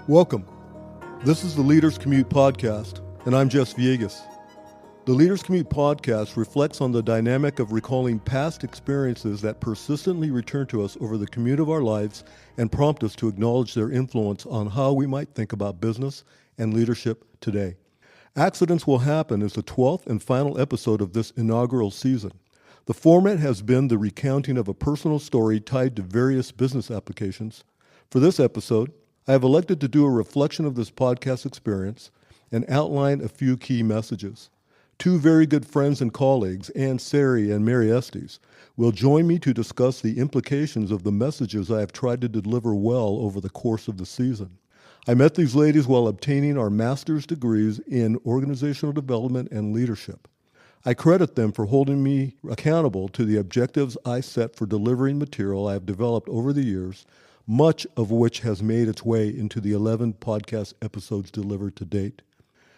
Welcome. This is the Leaders Commute podcast, and I'm Jess Villegas. The Leaders Commute podcast reflects on the dynamic of recalling past experiences that persistently return to us over the commute of our lives and prompt us to acknowledge their influence on how we might think about business and leadership today. Accidents Will Happen is the 12th and final episode of this inaugural season. The format has been the recounting of a personal story tied to various business applications. For this episode, I have elected to do a reflection of this podcast experience and outline a few key messages. Two very good friends and colleagues, Ann Sari and Mary Estes, will join me to discuss the implications of the messages I have tried to deliver well over the course of the season. I met these ladies while obtaining our master's degrees in organizational development and leadership. I credit them for holding me accountable to the objectives I set for delivering material I have developed over the years, much of which has made its way into the 11 podcast episodes delivered to date.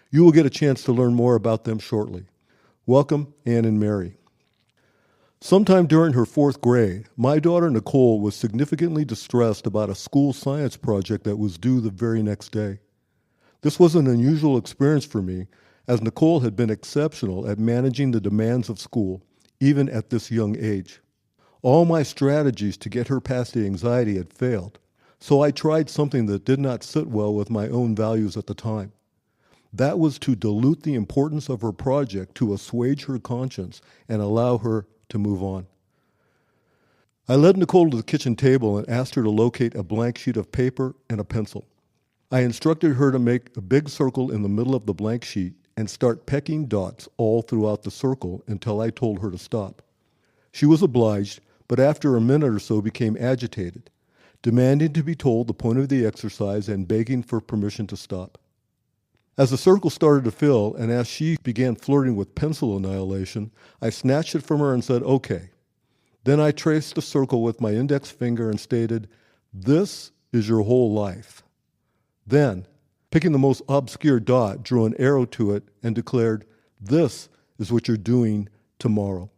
You will get a chance to learn more about them shortly. Welcome, Ann and Mary. Sometime during her fourth grade, my daughter Nicole was significantly distressed about a school science project that was due the very next day. This was an unusual experience for me, as Nicole had been exceptional at managing the demands of school, even at this young age. All my strategies to get her past the anxiety had failed, so I tried something that did not sit well with my own values at the time. That was to dilute the importance of her project to assuage her conscience and allow her to move on. I led Nicole to the kitchen table and asked her to locate a blank sheet of paper and a pencil. I instructed her to make a big circle in the middle of the blank sheet and start pecking dots all throughout the circle until I told her to stop. She was obliged, but after a minute or so became agitated, demanding to be told the point of the exercise and begging for permission to stop. As the circle started to fill, and as she began flirting with pencil annihilation, I snatched it from her and said, "Okay." Then I traced the circle with my index finger and stated, "This is your whole life." Then, picking the most obscure dot, drew an arrow to it and declared, "This is what you're doing tomorrow."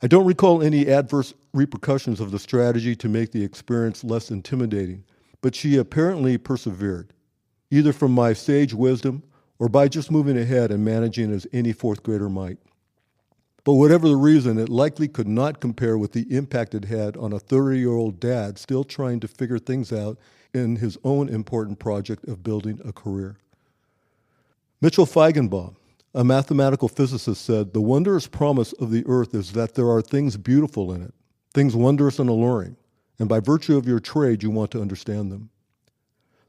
I don't recall any adverse repercussions of the strategy to make the experience less intimidating, but she apparently persevered, either from my sage wisdom or by just moving ahead and managing as any fourth grader might. But whatever the reason, it likely could not compare with the impact it had on a 30-year-old dad still trying to figure things out in his own important project of building a career. Mitchell Feigenbaum, a mathematical physicist, said, "The wondrous promise of the earth is that there are things beautiful in it, things wondrous and alluring, and by virtue of your trade you want to understand them."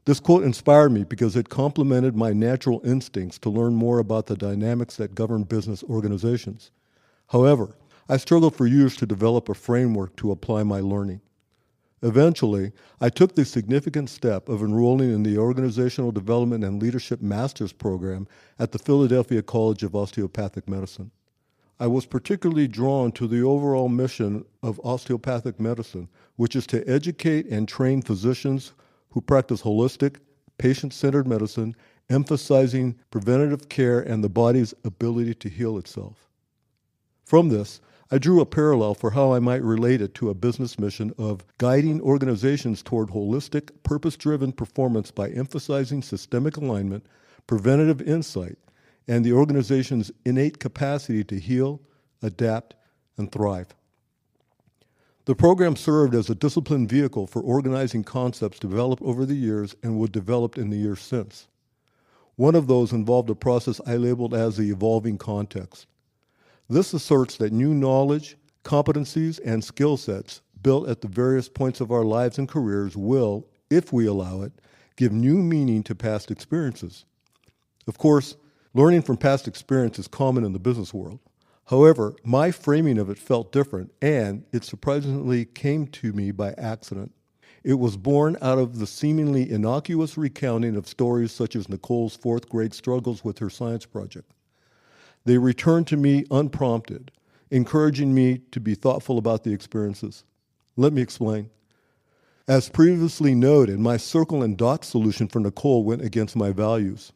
This quote inspired me because it complemented my natural instincts to learn more about the dynamics that govern business organizations. However, I struggled for years to develop a framework to apply my learning. Eventually, I took the significant step of enrolling in the Organizational Development and Leadership Master's Program at the Philadelphia College of Osteopathic Medicine. I was particularly drawn to the overall mission of osteopathic medicine, which is to educate and train physicians who practice holistic, patient-centered medicine, emphasizing preventative care and the body's ability to heal itself. From this, I drew a parallel for how I might relate it to a business mission of guiding organizations toward holistic, purpose-driven performance by emphasizing systemic alignment, preventative insight, and the organization's innate capacity to heal, adapt, and thrive. The program served as a disciplined vehicle for organizing concepts developed over the years and were developed in the years since. One of those involved a process I labeled as the evolving context. This asserts that new knowledge, competencies, and skill sets built at the various points of our lives and careers will, if we allow it, give new meaning to past experiences. Of course, learning from past experience is common in the business world. However, my framing of it felt different, and it surprisingly came to me by accident. It was born out of the seemingly innocuous recounting of stories such as Nicole's fourth grade struggles with her science project. They returned to me unprompted, encouraging me to be thoughtful about the experiences. Let me explain. As previously noted, my circle and dot solution for Nicole went against my values.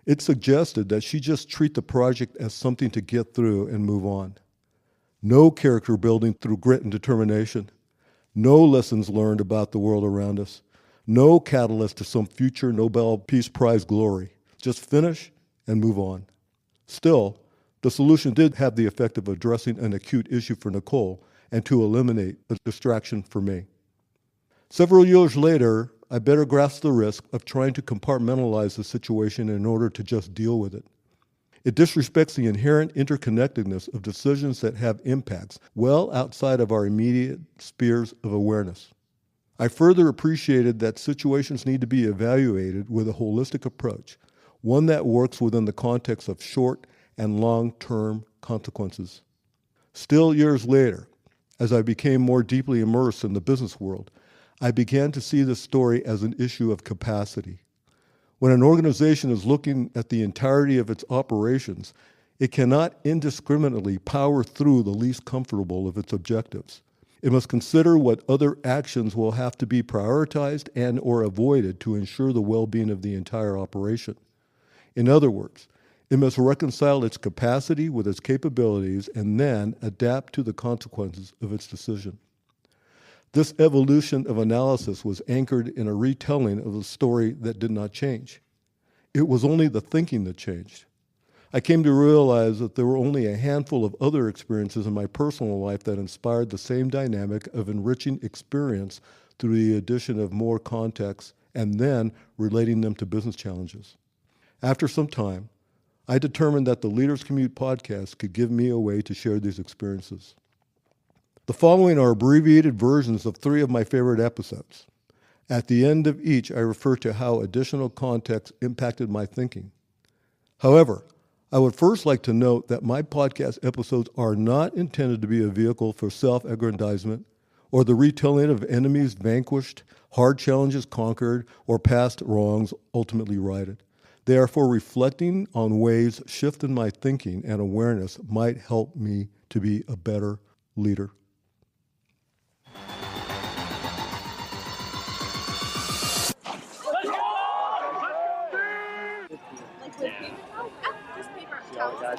It suggested that she just treat the project as something to get through and move on. No character building through grit and determination. No lessons learned about the world around us. No catalyst to some future Nobel Peace Prize glory. Just finish and move on. Still, the solution did have the effect of addressing an acute issue for Nicole and to eliminate a distraction for me. Several years later, I better grasped the risk of trying to compartmentalize the situation in order to just deal with it. It disrespects the inherent interconnectedness of decisions that have impacts well outside of our immediate spheres of awareness. I further appreciated that situations need to be evaluated with a holistic approach, one that works within the context of short and long-term consequences. Still, years later, as I became more deeply immersed in the business world, I began to see this story as an issue of capacity. When an organization is looking at the entirety of its operations, it cannot indiscriminately power through the least comfortable of its objectives. It must consider what other actions will have to be prioritized and or avoided to ensure the well-being of the entire operation. In other words, it must reconcile its capacity with its capabilities and then adapt to the consequences of its decision. This evolution of analysis was anchored in a retelling of the story that did not change. It was only the thinking that changed. I came to realize that there were only a handful of other experiences in my personal life that inspired the same dynamic of enriching experience through the addition of more context and then relating them to business challenges. After some time, I determined that the Leaders Commute podcast could give me a way to share these experiences. The following are abbreviated versions of 3 of my favorite episodes. At the end of each, I refer to how additional context impacted my thinking. However, I would first like to note that my podcast episodes are not intended to be a vehicle for self-aggrandizement or the retelling of enemies vanquished, hard challenges conquered, or past wrongs ultimately righted. They are for reflecting on ways shift in my thinking and awareness might help me to be a better leader. I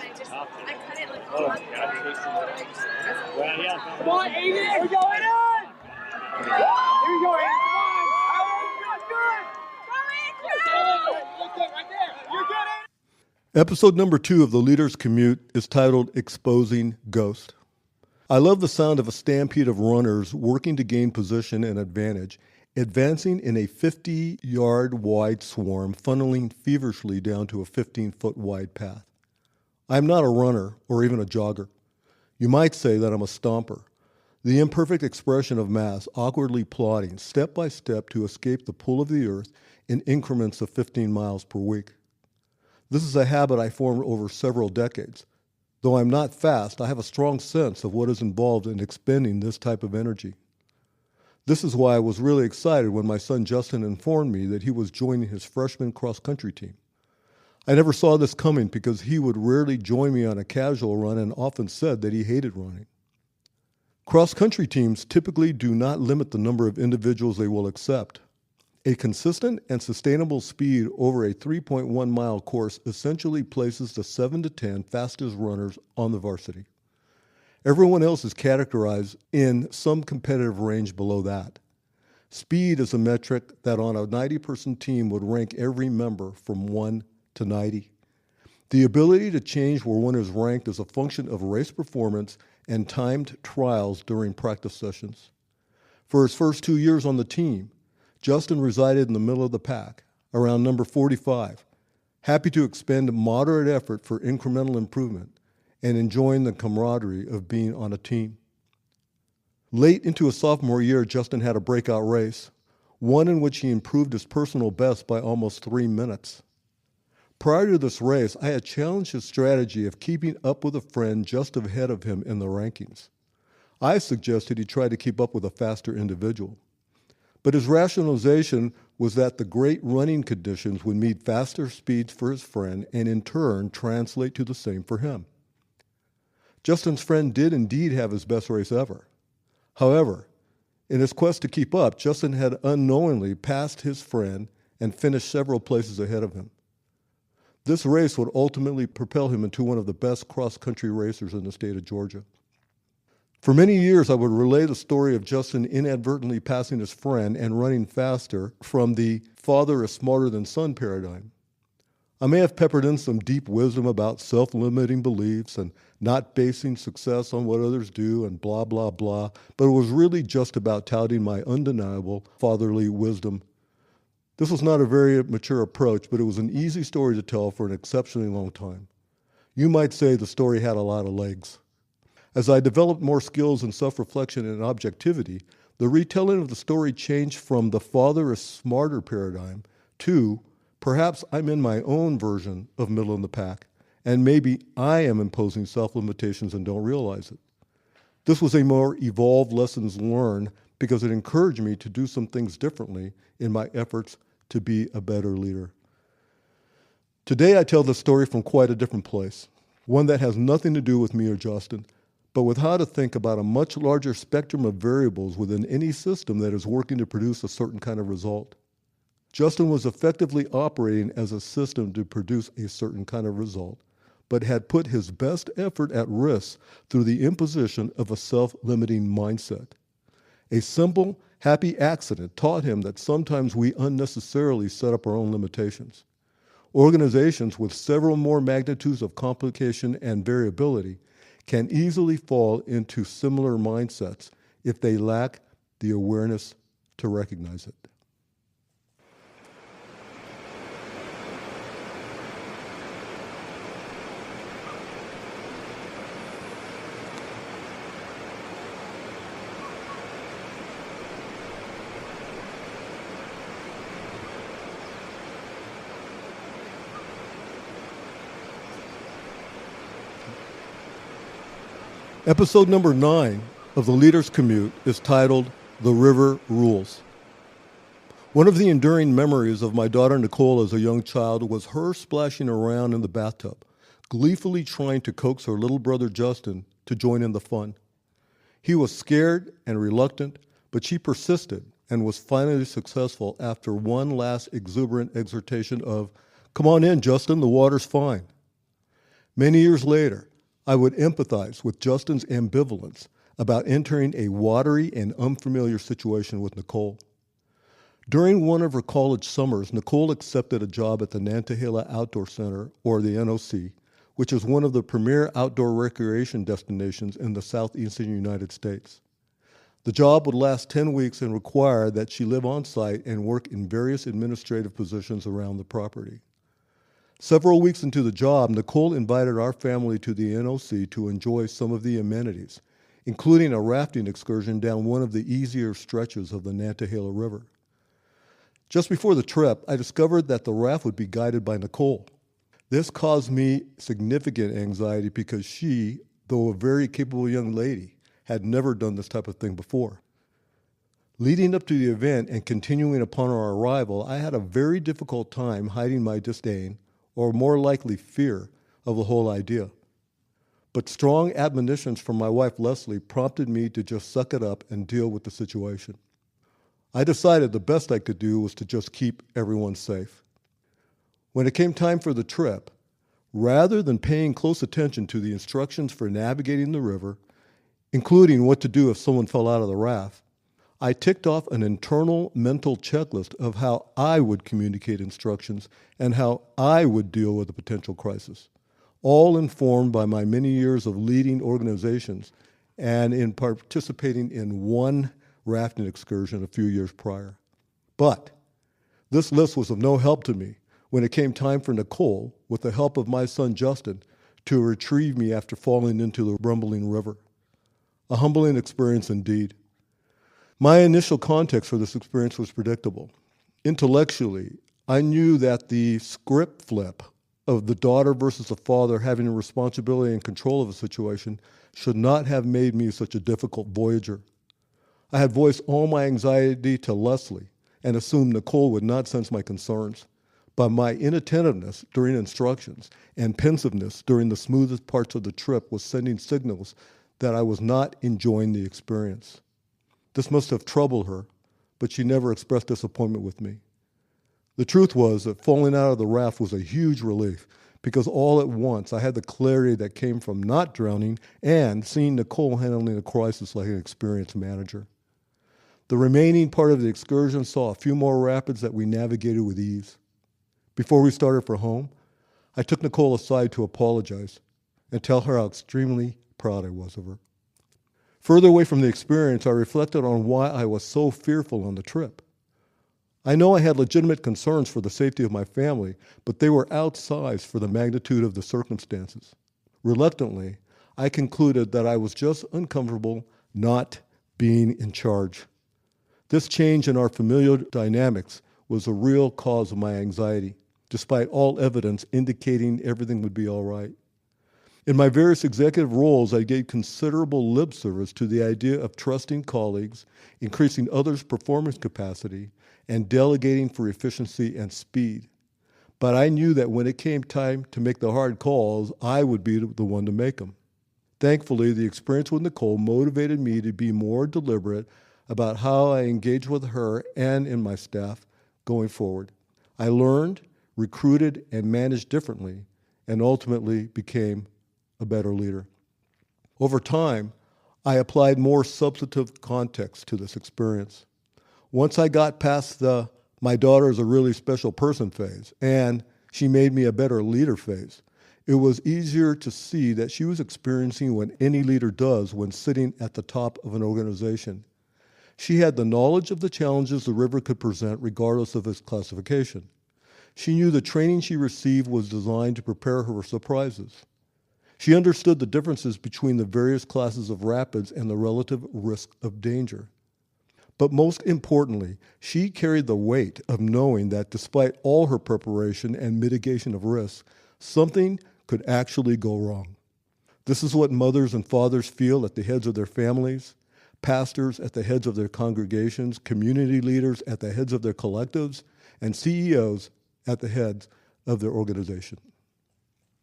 cut it like all on. Come on, Aiden! We're going on! Here we go, Aiden! Good! Right there! You're good! Episode number 2 of The Leader's Commute is titled Exposing Ghost. I love the sound of a stampede of runners working to gain position and advantage, advancing in a 50-yard wide swarm, funneling feverishly down to a 15-foot wide path. I'm not a runner or even a jogger. You might say that I'm a stomper, the imperfect expression of mass awkwardly plodding step by step to escape the pull of the earth in increments of 15 miles per week. This is a habit I formed over several decades. Though I'm not fast, I have a strong sense of what is involved in expending this type of energy. This is why I was really excited when my son Justin informed me that he was joining his freshman cross-country team. I never saw this coming because he would rarely join me on a casual run and often said that he hated running. Cross-country teams typically do not limit the number of individuals they will accept. A consistent and sustainable speed over a 3.1-mile course essentially places the 7 to 10 fastest runners on the varsity. Everyone else is categorized in some competitive range below that. Speed is a metric that on a 90-person team would rank every member from 1 to 90. The ability to change where one is ranked is a function of race performance and timed trials during practice sessions. For his first 2 years on the team, Justin resided in the middle of the pack, around number 45, happy to expend moderate effort for incremental improvement and enjoying the camaraderie of being on a team. Late into his sophomore year, Justin had a breakout race, one in which he improved his personal best by almost 3 minutes. Prior to this race, I had challenged his strategy of keeping up with a friend just ahead of him in the rankings. I suggested he try to keep up with a faster individual. But his rationalization was that the great running conditions would mean faster speeds for his friend and in turn translate to the same for him. Justin's friend did indeed have his best race ever. However, in his quest to keep up, Justin had unknowingly passed his friend and finished several places ahead of him. This race would ultimately propel him into one of the best cross-country racers in the state of Georgia. For many years, I would relay the story of Justin inadvertently passing his friend and running faster from the father is smarter than son paradigm. I may have peppered in some deep wisdom about self-limiting beliefs and not basing success on what others do and blah, blah, blah, but it was really just about touting my undeniable fatherly wisdom. This was not a very mature approach, but it was an easy story to tell for an exceptionally long time. You might say the story had a lot of legs. As I developed more skills in self-reflection and objectivity, the retelling of the story changed from the father is smarter paradigm to perhaps I'm in my own version of middle in the pack, and maybe I am imposing self-limitations and don't realize it. This was a more evolved lessons learned because it encouraged me to do some things differently in my efforts to be a better leader. Today I tell the story from quite a different place, one that has nothing to do with me or Justin, but with how to think about a much larger spectrum of variables within any system that is working to produce a certain kind of result. Justin was effectively operating as a system to produce a certain kind of result, but had put his best effort at risk through the imposition of a self-limiting mindset. A simple, happy accident taught him that sometimes we unnecessarily set up our own limitations. Organizations with several more magnitudes of complication and variability can easily fall into similar mindsets if they lack the awareness to recognize it. Episode number 9 of The Leader's Commute is titled The River Rules. One of the enduring memories of my daughter Nicole as a young child was her splashing around in the bathtub, gleefully trying to coax her little brother Justin to join in the fun. He was scared and reluctant, but she persisted and was finally successful after one last exuberant exhortation of, "Come on in, Justin, the water's fine." Many years later, I would empathize with Justin's ambivalence about entering a watery and unfamiliar situation with Nicole. During one of her college summers, Nicole accepted a job at the Nantahala Outdoor Center, or the NOC, which is one of the premier outdoor recreation destinations in the southeastern United States. The job would last 10 weeks and require that she live on site and work in various administrative positions around the property. Several weeks into the job, Nicole invited our family to the NOC to enjoy some of the amenities, including a rafting excursion down one of the easier stretches of the Nantahala River. Just before the trip, I discovered that the raft would be guided by Nicole. This caused me significant anxiety because she, though a very capable young lady, had never done this type of thing before. Leading up to the event and continuing upon our arrival, I had a very difficult time hiding my disdain, or more likely fear, of the whole idea. But strong admonitions from my wife Leslie prompted me to just suck it up and deal with the situation. I decided the best I could do was to just keep everyone safe. When it came time for the trip, rather than paying close attention to the instructions for navigating the river, including what to do if someone fell out of the raft, I ticked off an internal mental checklist of how I would communicate instructions and how I would deal with a potential crisis, all informed by my many years of leading organizations and in participating in one rafting excursion a few years prior. But this list was of no help to me when it came time for Nicole, with the help of my son Justin, to retrieve me after falling into the rumbling river. A humbling experience indeed. My initial context for this experience was predictable. Intellectually, I knew that the script flip of the daughter versus the father having a responsibility and control of a situation should not have made me such a difficult voyager. I had voiced all my anxiety to Leslie and assumed Nicole would not sense my concerns. But my inattentiveness during instructions and pensiveness during the smoothest parts of the trip was sending signals that I was not enjoying the experience. This must have troubled her, but she never expressed disappointment with me. The truth was that falling out of the raft was a huge relief because all at once I had the clarity that came from not drowning and seeing Nicole handling the crisis like an experienced manager. The remaining part of the excursion saw a few more rapids that we navigated with ease. Before we started for home, I took Nicole aside to apologize and tell her how extremely proud I was of her. Further away from the experience, I reflected on why I was so fearful on the trip. I know I had legitimate concerns for the safety of my family, but they were outsized for the magnitude of the circumstances. Reluctantly, I concluded that I was just uncomfortable not being in charge. This change in our familial dynamics was a real cause of my anxiety, despite all evidence indicating everything would be all right. In my various executive roles, I gave considerable lip service to the idea of trusting colleagues, increasing others' performance capacity, and delegating for efficiency and speed. But I knew that when it came time to make the hard calls, I would be the one to make them. Thankfully, the experience with Nicole motivated me to be more deliberate about how I engage with her and in my staff going forward. I learned, recruited, and managed differently, and ultimately became a better leader. Over time, I applied more substantive context to this experience. Once I got past the "my daughter is a really special person" phase and "she made me a better leader" phase, it was easier to see that she was experiencing what any leader does when sitting at the top of an organization. She had the knowledge of the challenges the river could present regardless of its classification. She knew the training she received was designed to prepare her for surprises. She understood the differences between the various classes of rapids and the relative risk of danger. But most importantly, she carried the weight of knowing that despite all her preparation and mitigation of risk, something could actually go wrong. This is what mothers and fathers feel at the heads of their families, pastors at the heads of their congregations, community leaders at the heads of their collectives, and CEOs at the heads of their organization.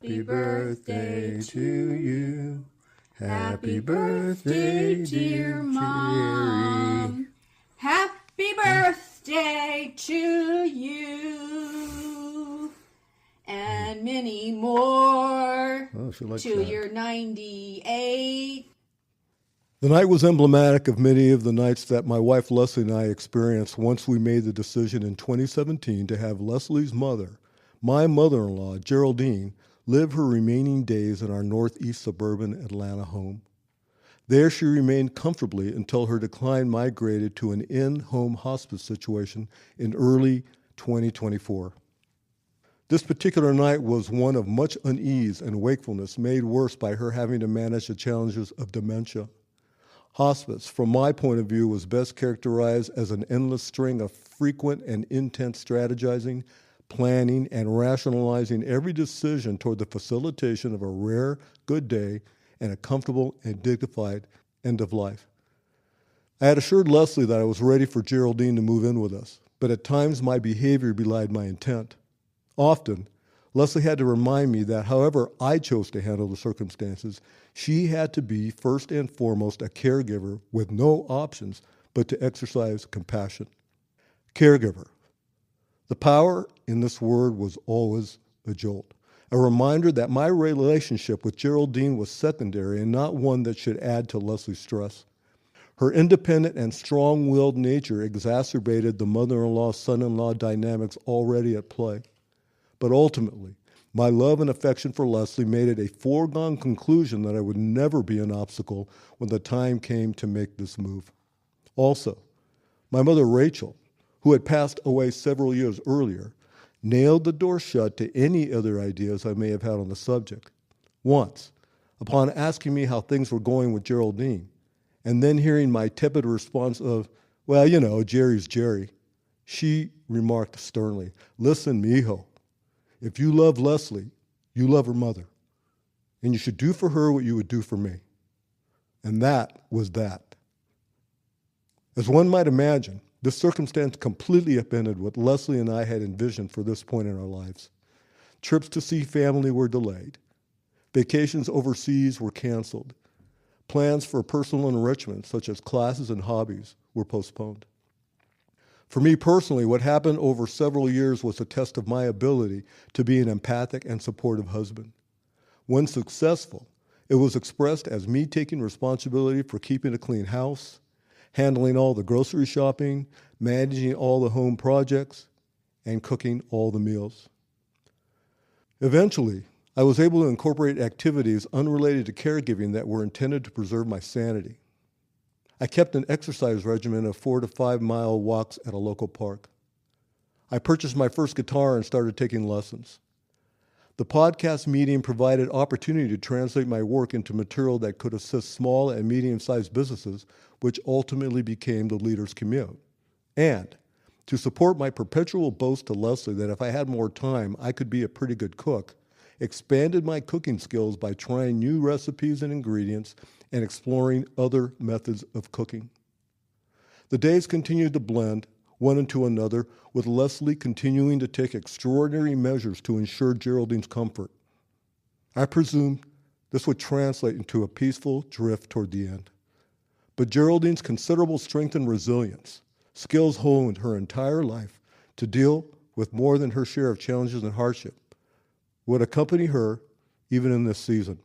Happy birthday to you. Happy birthday, dear Mom. Happy birthday to you. And many more to your 98. The night was emblematic of many of the nights that my wife Leslie and I experienced once we made the decision in 2017 to have Leslie's mother, my mother-in-law, Geraldine, live her remaining days in our northeast suburban Atlanta home. There she remained comfortably until her decline migrated to an in-home hospice situation in early 2024. This particular night was one of much unease and wakefulness, made worse by her having to manage the challenges of dementia. Hospice, from my point of view, was best characterized as an endless string of frequent and intense strategizing, planning, and rationalizing every decision toward the facilitation of a rare, good day and a comfortable and dignified end of life. I had assured Leslie that I was ready for Geraldine to move in with us, but at times my behavior belied my intent. Often, Leslie had to remind me that however I chose to handle the circumstances, she had to be first and foremost a caregiver with no options but to exercise compassion. Caregiver. The power in this word was always a jolt, a reminder that my relationship with Geraldine was secondary and not one that should add to Leslie's stress. Her independent and strong-willed nature exacerbated the mother-in-law, son-in-law dynamics already at play. But ultimately, my love and affection for Leslie made it a foregone conclusion that I would never be an obstacle when the time came to make this move. Also, my mother Rachel, who had passed away several years earlier, nailed the door shut to any other ideas I may have had on the subject. Once, upon asking me how things were going with Geraldine, and then hearing my tepid response of, "Well, you know, Jerry's Jerry," she remarked sternly, "Listen, mijo, if you love Leslie, you love her mother, and you should do for her what you would do for me." And that was that. As one might imagine, this circumstance completely upended what Leslie and I had envisioned for this point in our lives. Trips to see family were delayed. Vacations overseas were canceled. Plans for personal enrichment, such as classes and hobbies, were postponed. For me personally, what happened over several years was a test of my ability to be an empathic and supportive husband. When successful, it was expressed as me taking responsibility for keeping a clean house, handling all the grocery shopping, managing all the home projects, and cooking all the meals. Eventually, I was able to incorporate activities unrelated to caregiving that were intended to preserve my sanity. I kept an exercise regimen of 4 to 5 mile walks at a local park. I purchased my first guitar and started taking lessons. The podcast medium provided opportunity to translate my work into material that could assist small and medium-sized businesses, which ultimately became the Leaders Commute. And to support my perpetual boast to Leslie that if I had more time, I could be a pretty good cook, expanded my cooking skills by trying new recipes and ingredients and exploring other methods of cooking. The days continued to blend, one into another, with Leslie continuing to take extraordinary measures to ensure Geraldine's comfort. I presumed this would translate into a peaceful drift toward the end. But Geraldine's considerable strength and resilience, skills honed her entire life to deal with more than her share of challenges and hardship, would accompany her even in this season.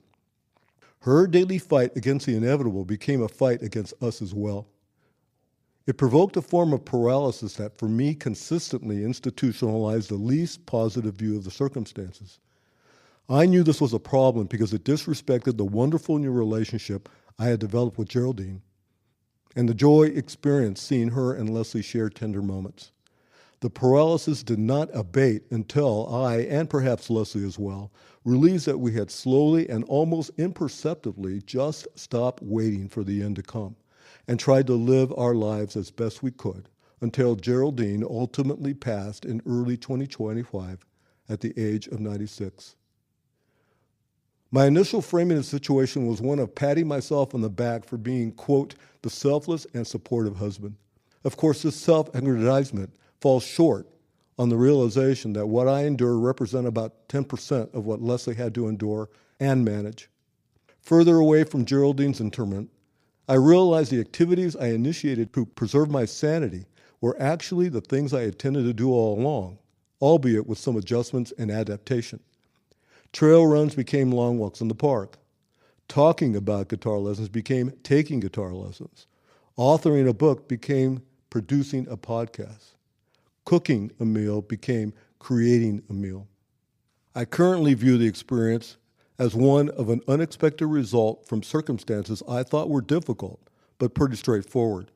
Her daily fight against the inevitable became a fight against us as well. It provoked a form of paralysis that, for me, consistently institutionalized the least positive view of the circumstances. I knew this was a problem because it disrespected the wonderful new relationship I had developed with Geraldine, and the joy experienced seeing her and Leslie share tender moments. The paralysis did not abate until I, and perhaps Leslie as well, realized that we had slowly and almost imperceptibly just stopped waiting for the end to come and tried to live our lives as best we could until Geraldine ultimately passed in early 2025 at the age of 96. My initial framing of the situation was one of patting myself on the back for being, quote, the selfless and supportive husband. Of course, this self-aggrandizement falls short on the realization that what I endure represent about 10% of what Leslie had to endure and manage. Further away from Geraldine's interment, I realized the activities I initiated to preserve my sanity were actually the things I intended to do all along, albeit with some adjustments and adaptation. Trail runs became long walks in the park. Talking about guitar lessons became taking guitar lessons. Authoring a book became producing a podcast. Cooking a meal became creating a meal. I currently view the experience as one of an unexpected result from circumstances I thought were difficult, but pretty straightforward.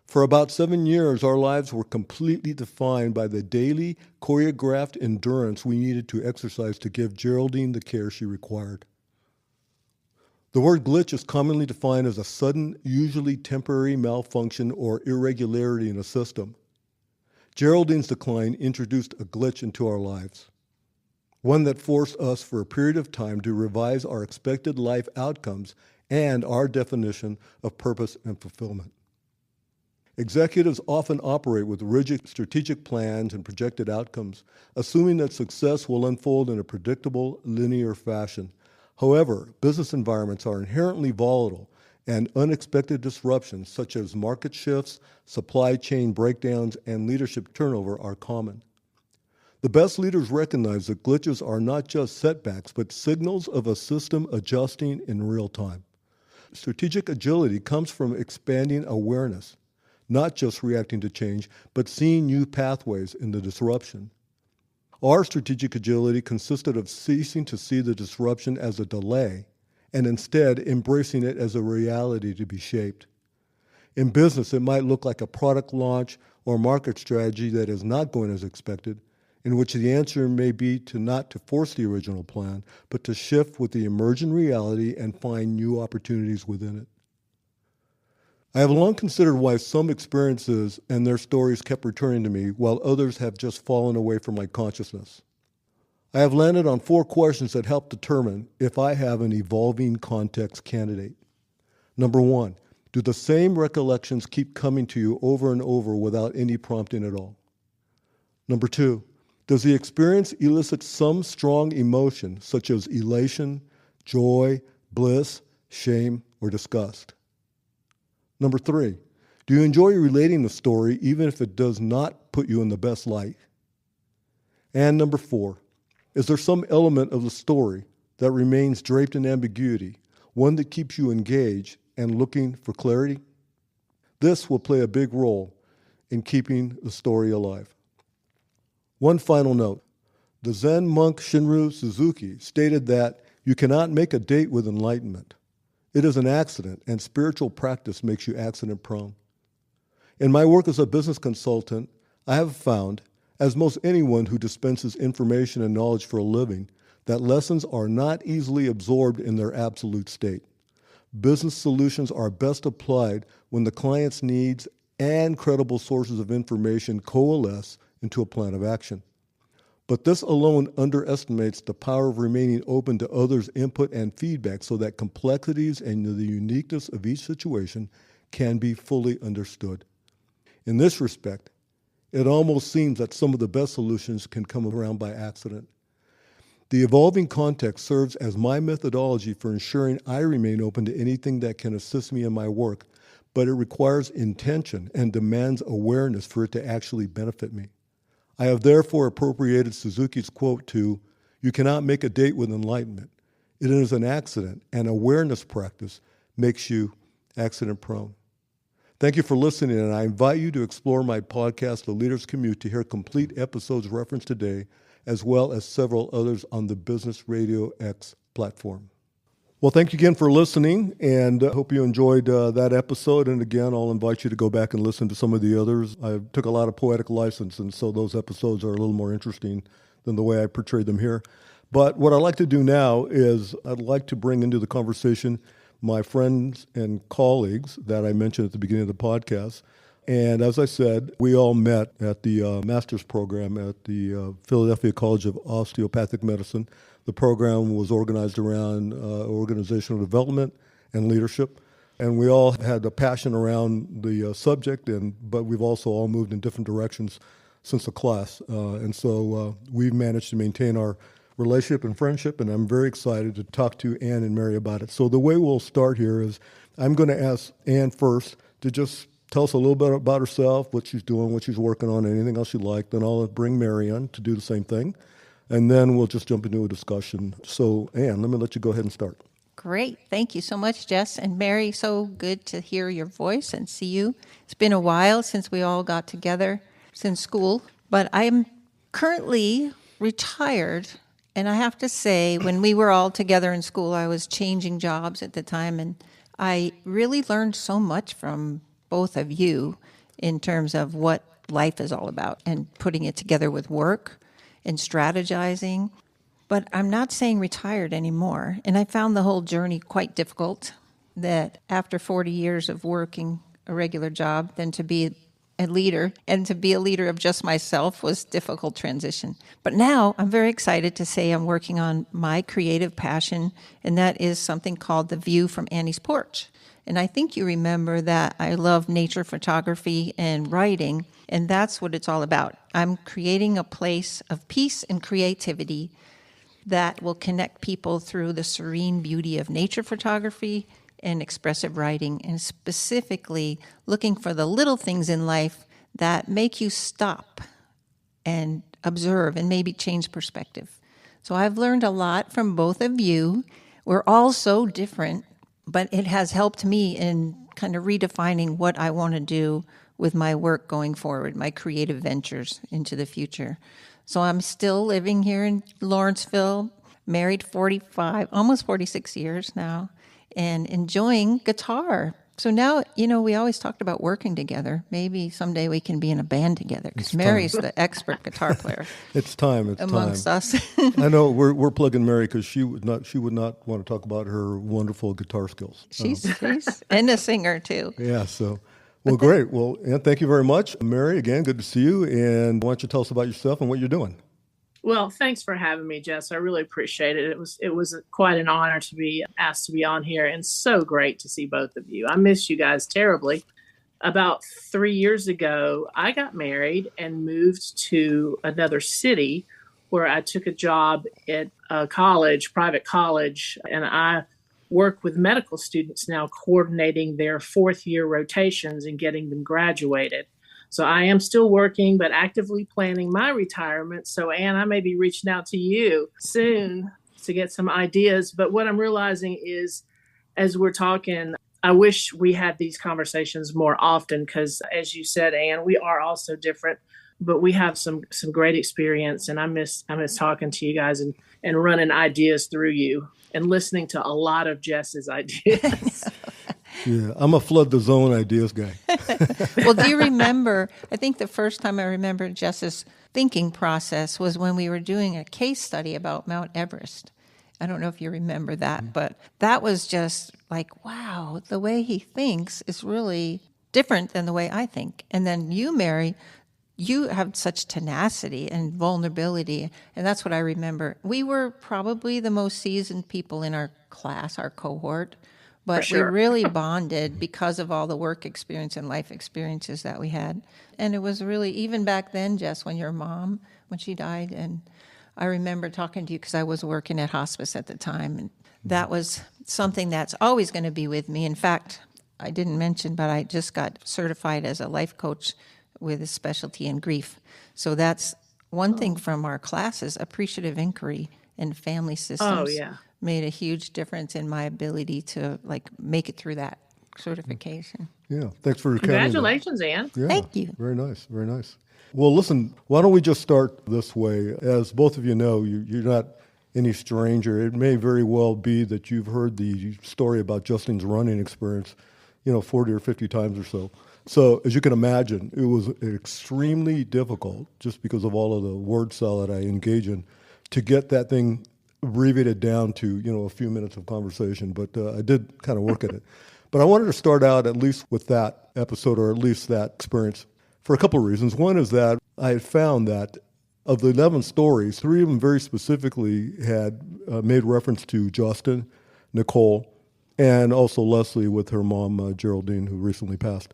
For about 7 years, our lives were completely defined by the daily, choreographed endurance we needed to exercise to give Geraldine the care she required. The word glitch is commonly defined as a sudden, usually temporary malfunction or irregularity in a system. Geraldine's decline introduced a glitch into our lives, one that forced us for a period of time to revise our expected life outcomes and our definition of purpose and fulfillment. Executives often operate with rigid strategic plans and projected outcomes, assuming that success will unfold in a predictable, linear fashion. However, business environments are inherently volatile, and unexpected disruptions such as market shifts, supply chain breakdowns, and leadership turnover are common. The best leaders recognize that glitches are not just setbacks, but signals of a system adjusting in real time. Strategic agility comes from expanding awareness, not just reacting to change, but seeing new pathways in the disruption. Our strategic agility consisted of ceasing to see the disruption as a delay and instead embracing it as a reality to be shaped. In business, it might look like a product launch or market strategy that is not going as expected, in which the answer may be not to force the original plan, but to shift with the emergent reality and find new opportunities within it. I have long considered why some experiences and their stories kept returning to me, while others have just fallen away from my consciousness. I have landed on 4 questions that help determine if I have an evolving context candidate. Number 1, do the same recollections keep coming to you over and over without any prompting at all? Number 2, does the experience elicit some strong emotion, such as elation, joy, bliss, shame, or disgust? Number 3, Do you enjoy relating the story even if it does not put you in the best light? And number 4, is there some element of the story that remains draped in ambiguity, one that keeps you engaged and looking for clarity? This will play a big role in keeping the story alive. One final note. The Zen monk Shinryu Suzuki stated that you cannot make a date with enlightenment. It is an accident, and spiritual practice makes you accident-prone. In my work as a business consultant, I have found, as most anyone who dispenses information and knowledge for a living, that lessons are not easily absorbed in their absolute state. Business solutions are best applied when the client's needs and credible sources of information coalesce into a plan of action. But this alone underestimates the power of remaining open to others' input and feedback so that complexities and the uniqueness of each situation can be fully understood. In this respect, it almost seems that some of the best solutions can come around by accident. The evolving context serves as my methodology for ensuring I remain open to anything that can assist me in my work, but it requires intention and demands awareness for it to actually benefit me. I have therefore appropriated Suzuki's quote to, "You cannot make a date with enlightenment. It is an accident, and awareness practice makes you accident-prone." Thank you for listening, and I invite you to explore my podcast, The Leader's Commute, to hear complete episodes referenced today, as well as several others on the Business RadioX platform. Well, thank you again for listening, and I hope you enjoyed that episode. And again, I'll invite you to go back and listen to some of the others. I took a lot of poetic license, and so those episodes are a little more interesting than the way I portrayed them here. But what I'd like to do now is I'd like to bring into the conversation my friends and colleagues that I mentioned at the beginning of the podcast. And as I said, we all met at the master's program at the Philadelphia College of Osteopathic Medicine. The program was organized around organizational development and leadership. And we all had a passion around the subject, but we've also all moved in different directions since the class. And so we've managed to maintain our relationship and friendship, and I'm very excited to talk to Ann and Mary about it. So the way we'll start here is I'm going to ask Ann first to just tell us a little bit about herself, what she's doing, what she's working on, anything else she'd like. Then I'll bring Mary on to do the same thing, and then we'll just jump into a discussion. So Ann, let me let you go ahead and start. Great. Thank you so much, Jess. And Mary, so good to hear your voice and see you. It's been a while since we all got together since school, but I am currently retired. And I have to say, when we were all together in school, I was changing jobs at the time, and I really learned so much from both of you in terms of what life is all about and putting it together with work and strategizing. But I'm not saying retired anymore. And I found the whole journey quite difficult, that after 40 years of working a regular job, then to be a leader, and to be a leader of just myself was difficult transition. But now I'm very excited to say I'm working on my creative passion, and that is something called The View from Annie's Porch. And I think you remember that I love nature photography and writing, and that's what it's all about. I'm creating a place of peace and creativity that will connect people through the serene beauty of nature photography and expressive writing, and specifically looking for the little things in life that make you stop and observe and maybe change perspective. So I've learned a lot from both of you. We're all so different, but it has helped me in kind of redefining what I want to do with my work going forward, my creative ventures into the future. So I'm still living here in Lawrenceville, married 45, almost 46 years now, and enjoying guitar. So now, we always talked about working together. Maybe someday we can be in a band together, because Mary's the expert guitar player. It's time. Amongst us. I know we're plugging Mary because she would not want to talk about her wonderful guitar skills. She's and a singer too. Yeah. So, well, great. Well, Ann, thank you very much, Mary. Again, good to see you. And why don't you tell us about yourself and what you're doing? Well, thanks for having me, Jess. I really appreciate it. It was quite an honor to be asked to be on here, and so great to see both of you. I miss you guys terribly. About 3 years ago, I got married and moved to another city where I took a job at a college, private college, and I work with medical students now, coordinating their fourth year rotations and getting them graduated. So I am still working, but actively planning my retirement. So Ann, I may be reaching out to you soon to get some ideas. But what I'm realizing is, as we're talking, I wish we had these conversations more often because, as you said, Ann, we are all so different, but we have some great experience. And I miss talking to you guys and running ideas through you and listening to a lot of Jess's ideas. Yeah, I'm a flood the zone ideas guy. Well, do you remember, I think the first time I remember Jess's thinking process was when we were doing a case study about Mount Everest. I don't know if you remember that, but that was just like, wow, the way he thinks is really different than the way I think. And then you, Mary, you have such tenacity and vulnerability, and that's what I remember. We were probably the most seasoned people in our class, our cohort, but we really bonded because of all the work experience and life experiences that we had. And it was really, even back then, Jess, when your mom, when she died, and I remember talking to you because I was working at hospice at the time, and that was something that's always going to be with me. In fact, I didn't mention, but I just got certified as a life coach with a specialty in grief. So that's one thing from our classes, appreciative inquiry and family systems. Oh, yeah. Made a huge difference in my ability to make it through that certification. Yeah, thanks for Congratulations, Ann. Yeah, thank you. Very nice, very nice. Well, listen, why don't we just start this way? As both of you know, you're not any stranger. It may very well be that you've heard the story about Justin's running experience, 40 or 50 times or so. So as you can imagine, it was extremely difficult, just because of all of the word salad I engage in, to get that thing abbreviated down to, a few minutes of conversation. But I did kind of work at it. But I wanted to start out at least with that episode, or at least that experience, for a couple of reasons. One is that I had found that of the 11 stories, 3 of them very specifically had made reference to Justin, Nicole, and also Leslie with her mom, Geraldine, who recently passed.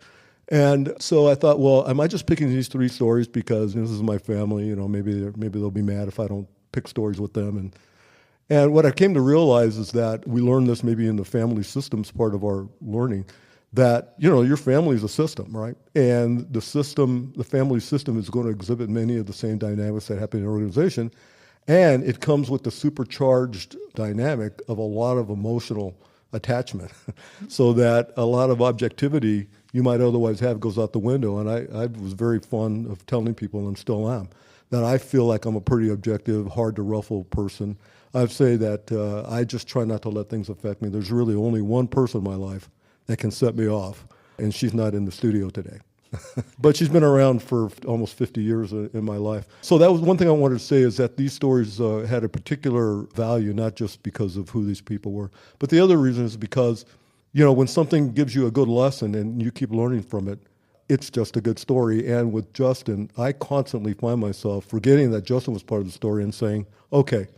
And so I thought, well, am I just picking these 3 stories because this is my family? Maybe they'll be mad if I don't pick stories with them. And what I came to realize is that we learned this maybe in the family systems part of our learning, that, your family is a system, right? And the family system is going to exhibit many of the same dynamics that happen in an organization. And it comes with the supercharged dynamic of a lot of emotional attachment, so that a lot of objectivity you might otherwise have goes out the window. And I was very fond of telling people, and still am, that I feel like I'm a pretty objective, hard to ruffle person. I'd say that I just try not to let things affect me. There's really only one person in my life that can set me off, and she's not in the studio today. But she's been around for almost 50 years in my life. So that was one thing I wanted to say, is that these stories had a particular value, not just because of who these people were, but the other reason is because, when something gives you a good lesson and you keep learning from it, it's just a good story. And with Justin, I constantly find myself forgetting that Justin was part of the story and saying, okay,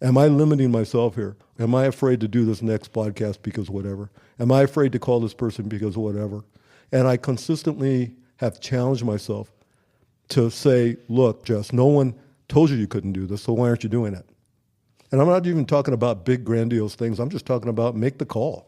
am I limiting myself here? Am I afraid to do this next podcast because whatever? Am I afraid to call this person because whatever? And I consistently have challenged myself to say, look, Jess, no one told you couldn't do this, so why aren't you doing it? And I'm not even talking about big, grandiose things. I'm just talking about make the call.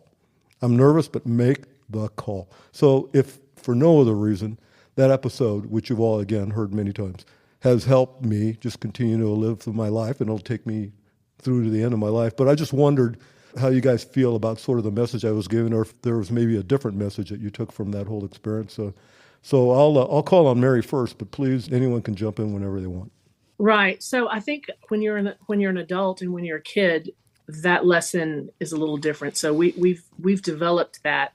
I'm nervous, but make the call. So if for no other reason, that episode, which you've all, again, heard many times, has helped me just continue to live through my life, and it'll take me through to the end of my life. But I just wondered how you guys feel about sort of the message I was giving, or if there was maybe a different message that you took from that whole experience. So I'll call on Mary first, but please, anyone can jump in whenever they want. Right. So I think when you're an adult and when you're a kid, that lesson is a little different. So we've developed that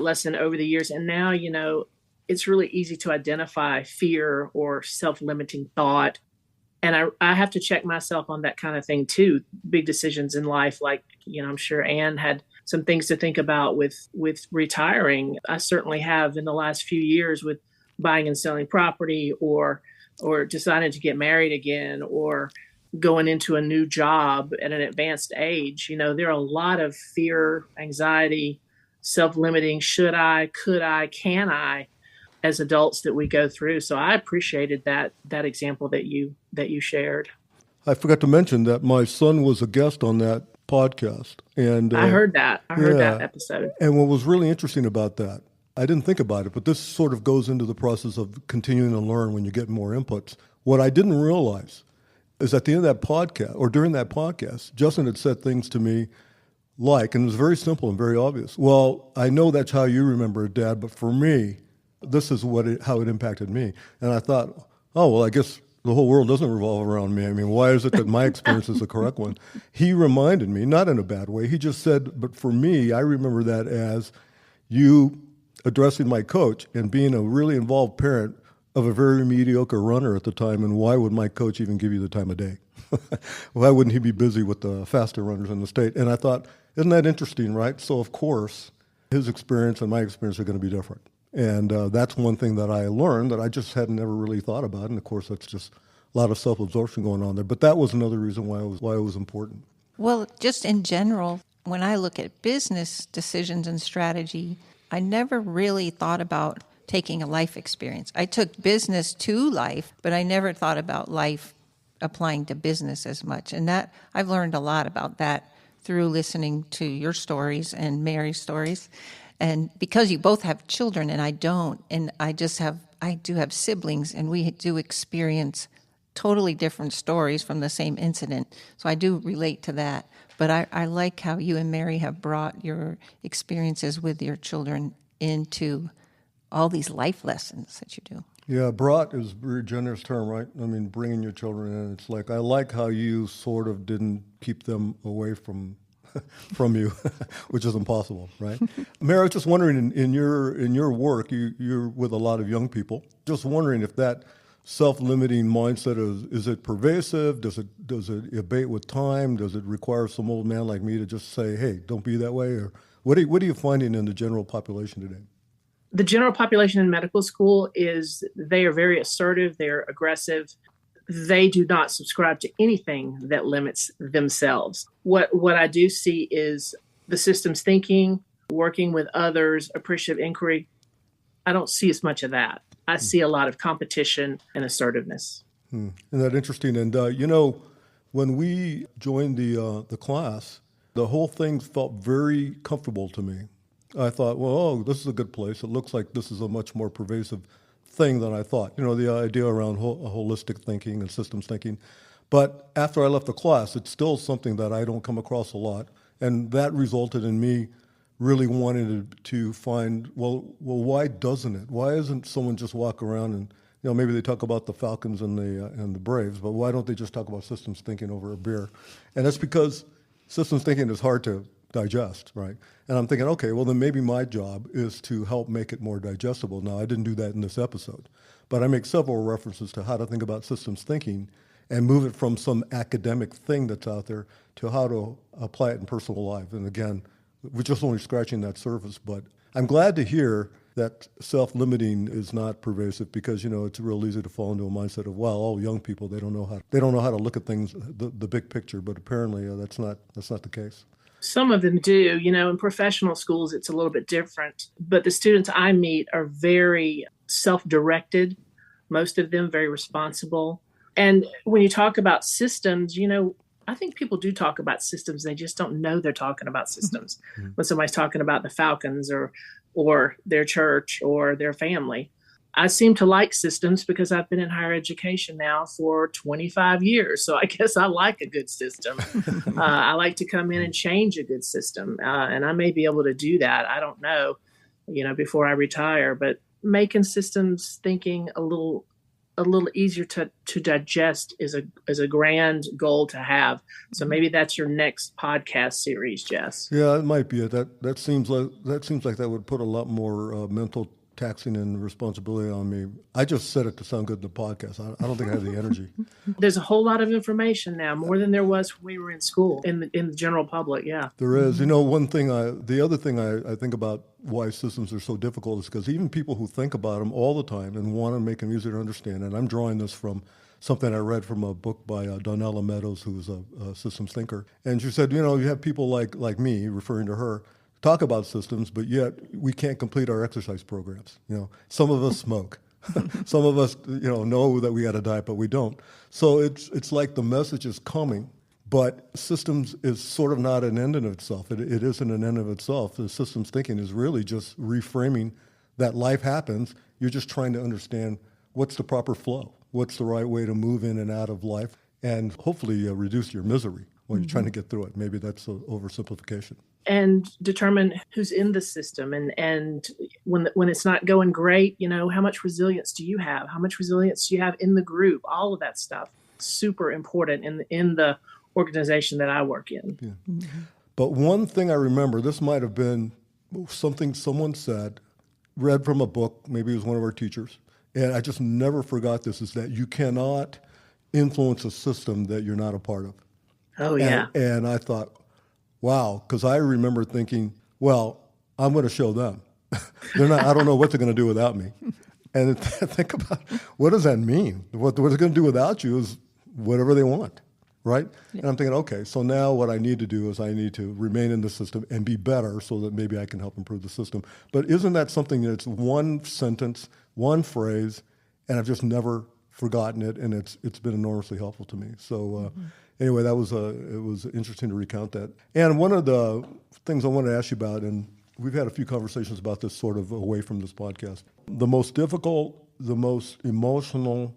lesson over the years, and now it's really easy to identify fear or self-limiting thought. And I have to check myself on that kind of thing too. Big decisions in life, like, I'm sure Ann had some things to think about with retiring. I certainly have in the last few years with buying and selling property, or deciding to get married again, or going into a new job at an advanced age. There are a lot of fear, anxiety, self-limiting, should I, could I, can I, as adults that we go through. So I appreciated that example that you shared. I forgot to mention that my son was a guest on that podcast. And I heard that. I heard that episode. And what was really interesting about that, I didn't think about it, but this sort of goes into the process of continuing to learn when you get more inputs. What I didn't realize is at the end of that podcast, or during that podcast, Justin had said things to me like, and it was very simple and very obvious. Well, I know that's how you remember it, Dad, but for me, this is how it impacted me. And I thought, oh, well, I guess the whole world doesn't revolve around me. I mean, why is it that my experience is the correct one? He reminded me, not in a bad way, he just said, but for me, I remember that as you addressing my coach and being a really involved parent of a very mediocre runner at the time, and why would my coach even give you the time of day? Why wouldn't he be busy with the faster runners in the state? And I thought, isn't that interesting, right? So, of course, his experience and my experience are going to be different. And that's one thing that I learned that I just hadn't ever really thought about. And, of course, that's just a lot of self-absorption going on there. But that was another reason why it was important. Well, just in general, when I look at business decisions and strategy, I never really thought about taking a life experience. I took business to life, but I never thought about life applying to business as much. And that I've learned a lot about that through listening to your stories and Mary's stories. And because you both have children and I don't, and I do have siblings, and we do experience totally different stories from the same incident. So I do relate to that. But I like how you and Mary have brought your experiences with your children into all these life lessons that you do. Yeah, brought is a very generous term, right? I mean, bringing your children in. It's like, I like how you sort of didn't keep them away from you, which is impossible, right? Mary, I was just wondering, in your work, you're with a lot of young people. Just wondering if that self-limiting mindset is it pervasive? Does it abate with time? Does it require some old man like me to just say, hey, don't be that way? Or what are you finding in the general population today? The general population in medical school they are very assertive, they're aggressive. They do not subscribe to anything that limits themselves. What I do see is the systems thinking, working with others, appreciative inquiry. I don't see as much of that. I see a lot of competition and assertiveness. Isn't that interesting? And, when we joined the class, the whole thing felt very comfortable to me. I thought, well, this is a good place. It looks like this is a much more pervasive thing than I thought. The idea around holistic thinking and systems thinking. But after I left the class, it's still something that I don't come across a lot. And that resulted in me really wanting to find, well, why doesn't it? Why isn't someone just walk around and, maybe they talk about the Falcons and the Braves, but why don't they just talk about systems thinking over a beer? And that's because systems thinking is hard to digest, right? And I'm thinking, okay, well, then maybe my job is to help make it more digestible. Now, I didn't do that in this episode, but I make several references to how to think about systems thinking and move it from some academic thing that's out there to how to apply it in personal life. And again, we're just only scratching that surface, but I'm glad to hear that self-limiting is not pervasive because, it's real easy to fall into a mindset of, well, all young people, they don't know how to look at things, the big picture, but apparently that's not the case. Some of them do. In professional schools, it's a little bit different. But the students I meet are very self-directed, most of them very responsible. And when you talk about systems, I think people do talk about systems. They just don't know they're talking about systems. Mm-hmm. When somebody's talking about the Falcons or their church or their family. I seem to like systems because I've been in higher education now for 25 years. So I guess I like a good system. I like to come in and change a good system. And I may be able to do that. I don't know, before I retire, but making systems thinking a little easier to digest is a grand goal to have. So maybe that's your next podcast series, Jess. Yeah, it might be. That seems like that would put a lot more mental taxing and responsibility on me. I just said it to sound good in the podcast. I don't think I have the energy. There's a whole lot of information now, more than there was when we were in school, in the general public, yeah. There is. The other thing I think about why systems are so difficult is because even people who think about them all the time and want to make them easier to understand, and I'm drawing this from something I read from a book by Donella Meadows, who's a systems thinker. And she said, you have people like me, referring to her, talk about systems, but yet we can't complete our exercise programs. Some of us smoke. Some of us, know that we got to diet, but we don't. So it's like the message is coming, But systems is sort of not an end in itself. It isn't an end of itself. The systems thinking is really just reframing that life happens. You're just trying to understand what's the proper flow, what's the right way to move in and out of life, and hopefully reduce your misery when you're trying to get through it. Maybe that's an oversimplification. And determine who's in the system, and when it's not going great, how much resilience do you have? How much resilience do you have in the group? All of that stuff, super important in the organization that I work in. Yeah. Mm-hmm. But one thing I remember, this might have been something someone said, read from a book, maybe it was one of our teachers, and I just never forgot this, is that you cannot influence a system that you're not a part of. Oh, yeah. And I thought, wow, because I remember thinking, well, I'm going to show them. They're not. I don't know what they're going to do without me. And think about, what does that mean? What they're going to do without you is whatever they want, right? Yeah. And I'm thinking, okay, so now what I need to do is I need to remain in the system and be better so that maybe I can help improve the system. But isn't that something that's one sentence, one phrase, and I've just never forgotten it, and it's been enormously helpful to me. So anyway, it was interesting to recount that. And one of the things I wanted to ask you about, and we've had a few conversations about this sort of away from this podcast, the most difficult, the most emotional,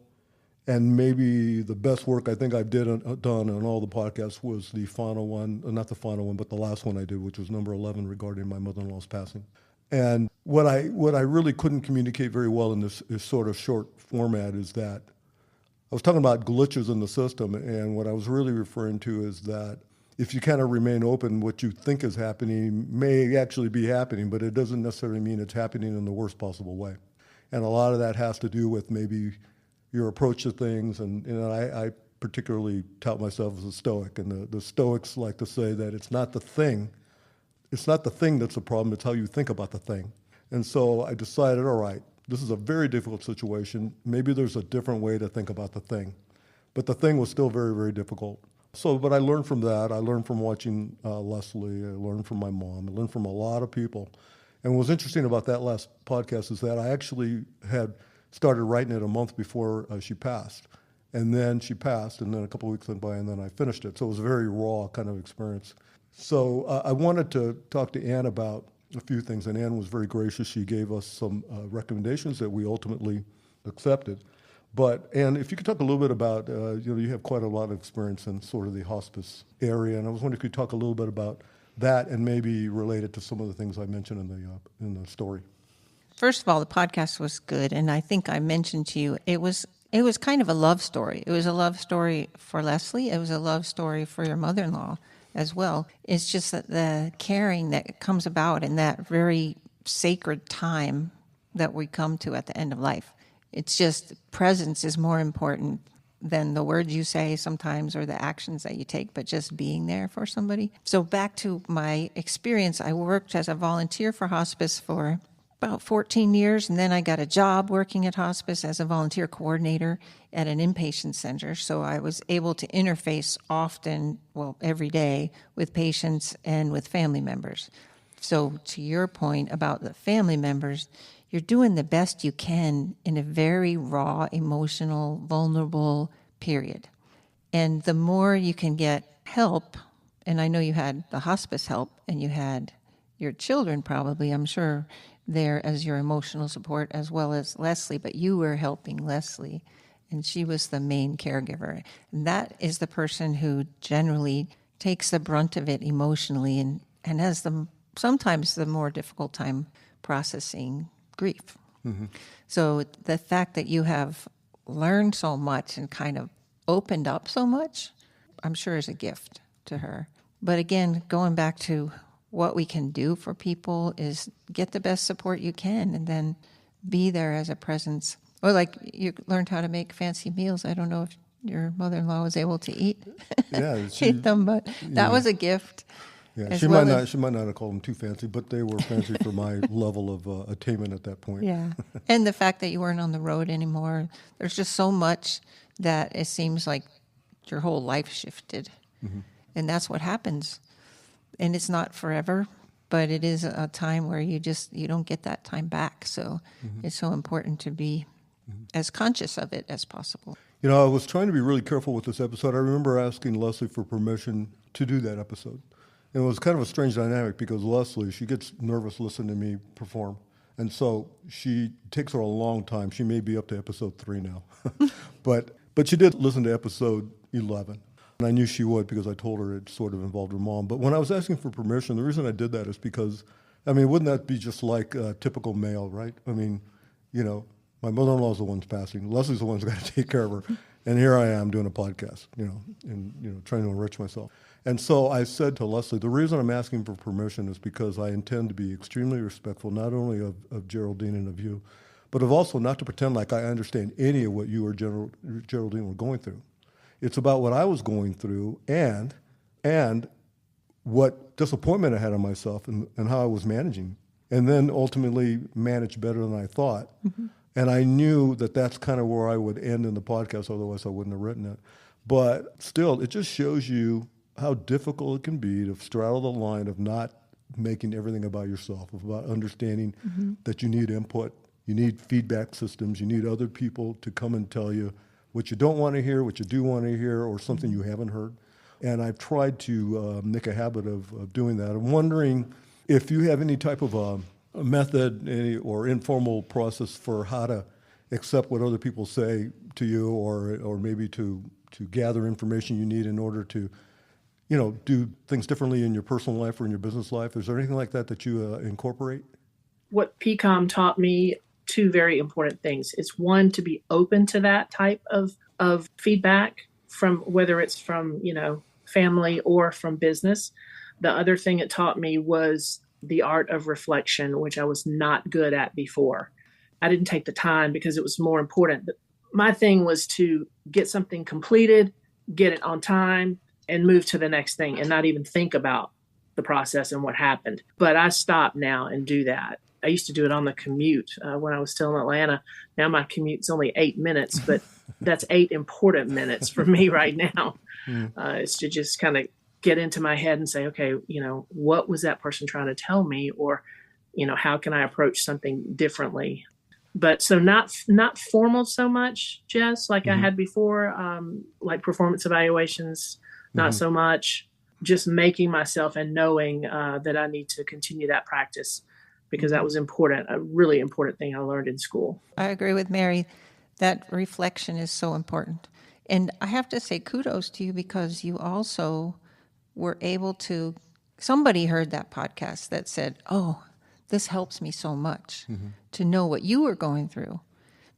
and maybe the best work I think I've done on all the podcasts was the final one, not the final one, but the last one I did, which was number 11 regarding my mother-in-law's passing. And what I really couldn't communicate very well in this sort of short format is that I was talking about glitches in the system, and what I was really referring to is that if you kind of remain open, what you think is happening may actually be happening, but it doesn't necessarily mean it's happening in the worst possible way. And a lot of that has to do with maybe your approach to things, and I particularly tout myself as a Stoic, and the Stoics like to say that it's not the thing that's the problem, it's how you think about the thing. And so I decided, all right, this is a very difficult situation. Maybe there's a different way to think about the thing. But the thing was still very, very difficult. But I learned from that. I learned from watching Leslie. I learned from my mom. I learned from a lot of people. And what was interesting about that last podcast is that I actually had started writing it a month before she passed. And then she passed, and then a couple of weeks went by, and then I finished it. So it was a very raw kind of experience. So I wanted to talk to Ann about a few things, and Ann was very gracious. She gave us some recommendations that we ultimately accepted. But Ann, if you could talk a little bit about, you have quite a lot of experience in sort of the hospice area, and I was wondering if you could talk a little bit about that and maybe relate it to some of the things I mentioned in the story. First of all, the podcast was good, and I think I mentioned to you it was kind of a love story. It was a love story for Leslie. It was a love story for your mother-in-law as well. It's just that the caring that comes about in that very sacred time that we come to at the end of life. It's just presence is more important than the words you say sometimes or the actions that you take, but just being there for somebody. So back to my experience, I worked as a volunteer for hospice for about 14 years, and then I got a job working at hospice as a volunteer coordinator at an inpatient center. So I was able to interface often, every day, with patients and with family members. So to your point about the family members, you're doing the best you can in a very raw, emotional, vulnerable period. And the more you can get help, and I know you had the hospice help, and you had your children probably, I'm sure, there as your emotional support as well as Leslie, but you were helping Leslie, and she was the main caregiver. And that is the person who generally takes the brunt of it emotionally and has sometimes the more difficult time processing grief. Mm-hmm. So the fact that you have learned so much and kind of opened up so much, I'm sure is a gift to her. But again, going back to what we can do for people is get the best support you can and then be there as a presence. Or like you learned how to make fancy meals. I don't know if your mother-in-law was able to eat them, but that was a gift. Yeah, she might not have called them too fancy, but they were fancy for my level of attainment at that point. Yeah, and the fact that you weren't on the road anymore. There's just so much that it seems like your whole life shifted. Mm-hmm. And that's what happens. And it's not forever, but it is a time where you don't get that time back. So it's so important to be as conscious of it as possible. You know, I was trying to be really careful with this episode. I remember asking Leslie for permission to do that episode. And it was kind of a strange dynamic because Leslie, she gets nervous listening to me perform. And so she takes her a long time. She may be up to episode 3 now. But she did listen to episode 11. And I knew she would because I told her it sort of involved her mom. But when I was asking for permission, the reason I did that is because, I mean, wouldn't that be just like a typical male, right? I mean, you know, my mother-in-law is the one passing. Leslie's the one who's got to take care of her. And here I am doing a podcast, you know, and, you know, trying to enrich myself. And so I said to Leslie, the reason I'm asking for permission is because I intend to be extremely respectful, not only of Geraldine and of you, but of also not to pretend like I understand any of what you or Geraldine were going through. It's about what I was going through and what disappointment I had in myself and how I was managing, and then ultimately managed better than I thought. Mm-hmm. And I knew that that's kind of where I would end in the podcast, otherwise I wouldn't have written it. But still, it just shows you how difficult it can be to straddle the line of not making everything about yourself, about understanding that you need input, you need feedback systems, you need other people to come and tell you what you don't want to hear, what you do want to hear, or something you haven't heard. And I've tried to make a habit of doing that. I'm wondering if you have any type of a method or informal process for how to accept what other people say to you, or maybe to gather information you need in order to, you know, do things differently in your personal life or in your business life. Is there anything like that you incorporate? What PCOM taught me, 2 very important things. It's one, to be open to that type of feedback, from whether it's from, you know, family or from business. The other thing it taught me was the art of reflection, which I was not good at before. I didn't take the time because it was more important. But my thing was to get something completed, get it on time, and move to the next thing and not even think about the process and what happened. But I stopped now and do that. I used to do it on the commute when I was still in Atlanta. Now my commute's only 8 minutes, but that's 8 important minutes for me right now. It's to just kind of get into my head and say, okay, you know, what was that person trying to tell me? Or, you know, how can I approach something differently? But so not formal so much, Jess, like I had before, like performance evaluations, not so much. Just making myself and knowing that I need to continue that practice, because that was important, a really important thing I learned in school. I agree with Mary. That reflection is so important. And I have to say kudos to you because you also were able to, somebody heard that podcast that said, oh, this helps me so much to know what you were going through,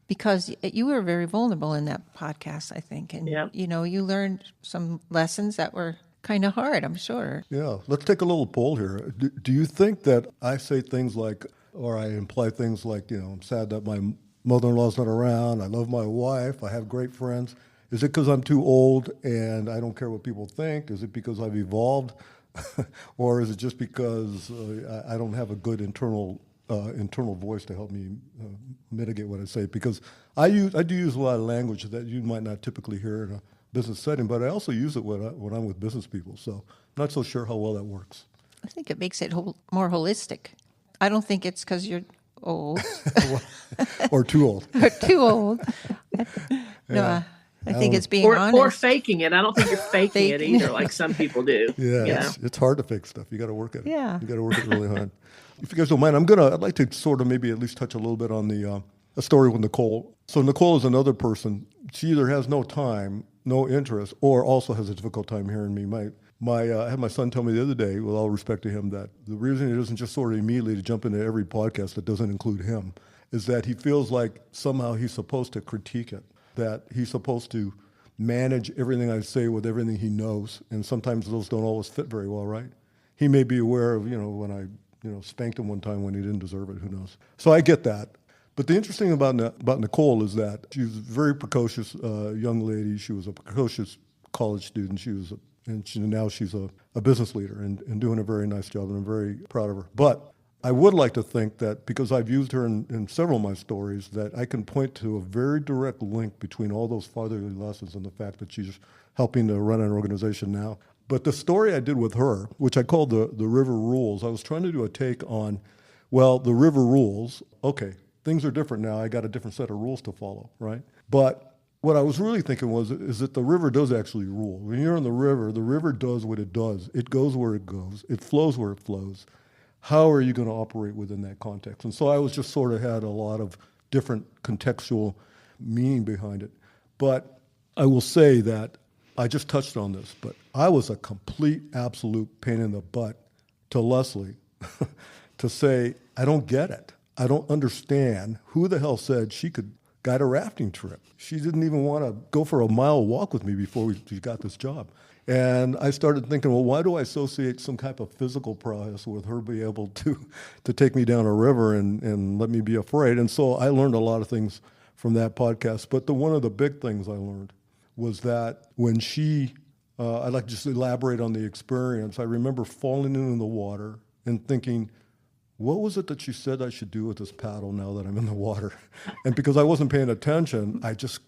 because you were very vulnerable in that podcast, I think. And, you know, you learned some lessons that were kind of hard, I'm sure. Yeah. Let's take a little poll here. Do you think that I say things like, or I imply things like, you know, I'm sad that my mother-in-law's not around, I love my wife, I have great friends. Is it because I'm too old and I don't care what people think? Is it because I've evolved? Or is it just because I don't have a good internal voice to help me mitigate what I say? Because I do use a lot of language that you might not typically hear in a business setting, but I also use it when I'm with business people. So I'm not so sure how well that works. I think it makes it more holistic. I don't think it's because you're old. Or too old. Or too old. No, I think it's being honest. Or faking it. I don't think you're faking it either, like some people do. Yeah, it's hard to fake stuff. You got to work at it. Yeah. You got to work at it really hard. If you guys don't mind, I'd like to sort of maybe at least touch a little bit on a story with Nicole. So Nicole is another person. She either has no time, no interest, or also has a difficult time hearing me. I had my son tell me the other day, with all respect to him, that the reason he doesn't just sort of immediately to jump into every podcast that doesn't include him is that he feels like somehow he's supposed to critique it, that he's supposed to manage everything I say with everything he knows, and sometimes those don't always fit very well, right? He may be aware of, when I, spanked him one time when he didn't deserve it, who knows? So I get that. But the interesting thing about Nicole is that she's a very precocious young lady. She was a precocious college student. Now she's a business leader and doing a very nice job, and I'm very proud of her. But I would like to think that because I've used her in several of my stories, that I can point to a very direct link between all those fatherly lessons and the fact that she's helping to run an organization now. But the story I did with her, which I called the River Rules, I was trying to do a take on, the River Rules, okay, things are different now. I got a different set of rules to follow, right? But what I was really thinking is that the river does actually rule. When you're in the river does what it does. It goes where it goes. It flows where it flows. How are you going to operate within that context? And so I was just sort of had a lot of different contextual meaning behind it. But I will say that I just touched on this, but I was a complete, absolute pain in the butt to Leslie to say, I don't get it. I don't understand who the hell said she could guide a rafting trip. She didn't even want to go for a mile walk with me before she got this job. And I started thinking, well, why do I associate some type of physical prowess with her being able to take me down a river and let me be afraid? And so I learned a lot of things from that podcast. But one of the big things I learned was that when I'd like to just elaborate on the experience. I remember falling into the water and thinking, what was it that she said I should do with this paddle now that I'm in the water? And because I wasn't paying attention, I just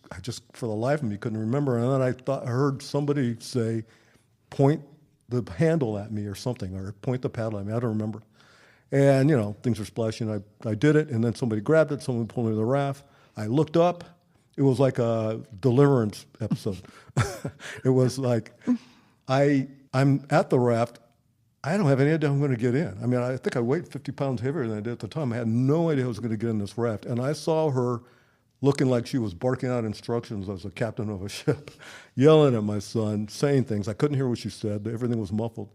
for the life of me couldn't remember. And then I heard somebody say, point the handle at me or something, or point the paddle at me. I don't remember. And, things were splashing. I did it, and then somebody grabbed it. Someone pulled me to the raft. I looked up. It was like a Deliverance episode. It was like, I'm at the raft. I don't have any idea how I'm going to get in. I mean, I think I weighed 50 pounds heavier than I did at the time. I had no idea I was going to get in this raft. And I saw her looking like she was barking out instructions as a captain of a ship, yelling at my son, saying things. I couldn't hear what she said. Everything was muffled.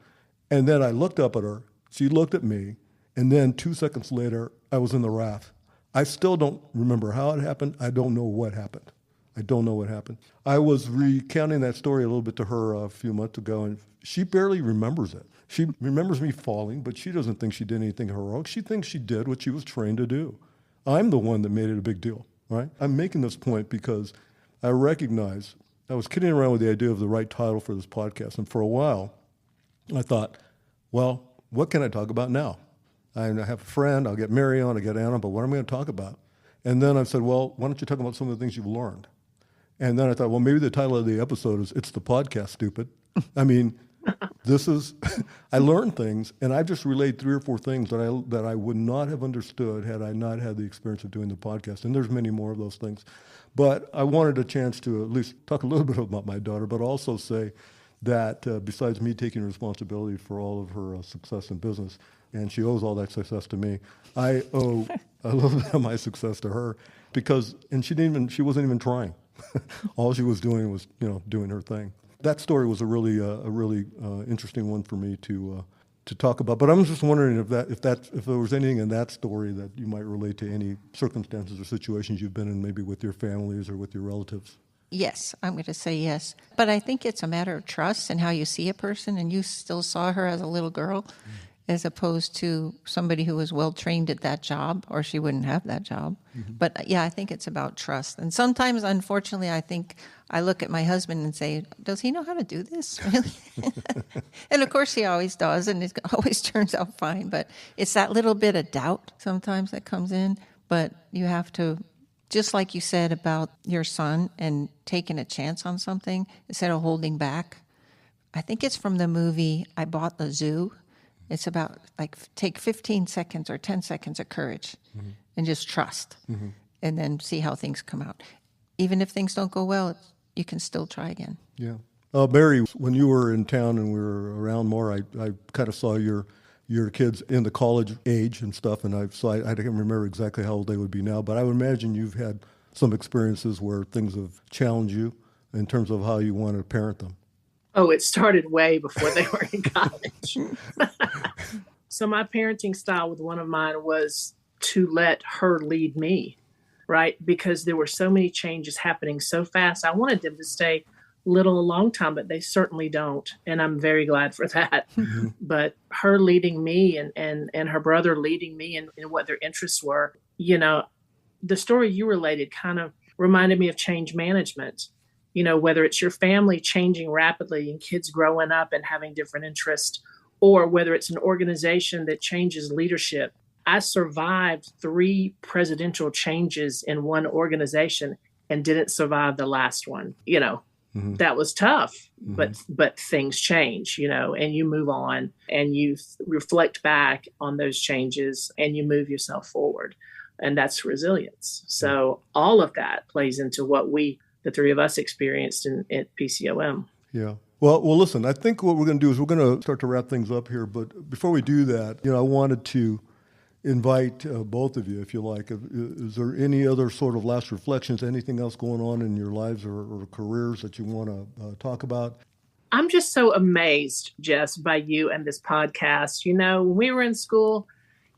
And then I looked up at her. She looked at me. And then 2 seconds later, I was in the raft. I still don't remember how it happened. I don't know what happened. I was recounting that story a little bit to her a few months ago, and she barely remembers it. She remembers me falling, but she doesn't think she did anything heroic. She thinks she did what she was trained to do. I'm the one that made it a big deal, right? I'm making this point because I recognize I was kidding around with the idea of the right title for this podcast, and for a while, I thought, well, what can I talk about now? I have a friend, I'll get Mary on, I'll get Anna, but what am I going to talk about? And then I said, well, why don't you talk about some of the things you've learned? And then I thought, well, maybe the title of the episode is It's the Podcast, Stupid. I mean, I learned things, and I've just relayed 3 or 4 things that I would not have understood had I not had the experience of doing the podcast. And there's many more of those things. But I wanted a chance to at least talk a little bit about my daughter, but also say that besides me taking responsibility for all of her success in business, and she owes all that success to me, I owe a little bit of my success to her and she wasn't even trying. All she was doing was, doing her thing. That story was a really interesting one for me to talk about. But I'm just wondering if there was anything in that story that you might relate to any circumstances or situations you've been in, maybe with your families or with your relatives. Yes, I'm going to say yes. But I think it's a matter of trust and how you see a person, and you still saw her as a little girl, as opposed to somebody who was well-trained at that job, or she wouldn't have that job. Mm-hmm. But yeah, I think it's about trust. And sometimes, unfortunately, I think I look at my husband and say, does he know how to do this, really? And of course he always does, and it always turns out fine. But it's that little bit of doubt sometimes that comes in. But you have to, just like you said about your son and taking a chance on something instead of holding back. I think it's from the movie I Bought the Zoo. It's about, take 15 seconds or 10 seconds of courage and just trust and then see how things come out. Even if things don't go well, you can still try again. Yeah. Barry, when you were in town and we were around more, I kind of saw your kids in the college age and stuff, and I can't remember exactly how old they would be now, but I would imagine you've had some experiences where things have challenged you in terms of how you want to parent them. Oh, it started way before they were in college. So my parenting style with one of mine was to let her lead me, right? Because there were so many changes happening so fast. I wanted them to stay little a long time, but they certainly don't. And I'm very glad for that. Mm-hmm. But her leading me and her brother leading me in what their interests were, the story you related kind of reminded me of change management. Whether it's your family changing rapidly and kids growing up and having different interests, or whether it's an organization that changes leadership. I survived 3 presidential changes in one organization and didn't survive the last one. That was tough, but things change, and you move on and you reflect back on those changes and you move yourself forward. And that's resilience. So all of that plays into what the three of us experienced at PCOM. Yeah. Well, listen, I think what we're going to do is we're going to start to wrap things up here. But before we do that, I wanted to invite both of you, if you like. Is there any other sort of last reflections, anything else going on in your lives or careers that you want to talk about? I'm just so amazed, Jess, by you and this podcast. When we were in school,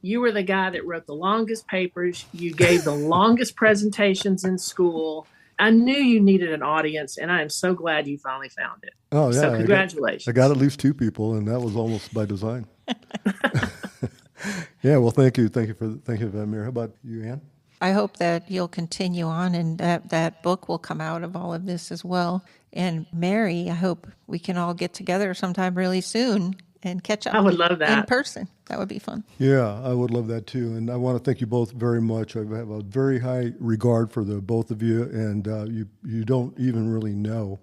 you were the guy that wrote the longest papers. You gave the longest presentations in school. I knew you needed an audience, and I am so glad you finally found it. Oh, yeah. So congratulations. I got at least 2 people, and that was almost by design. Yeah, well, thank you. Thank you for that, Mary. How about you, Ann? I hope that you'll continue on and that book will come out of all of this as well. And Mary, I hope we can all get together sometime really soon and catch up. I would love that. In person. That would be fun. Yeah, I would love that too. And I want to thank you both very much. I have a very high regard for the both of you, and you don't even really know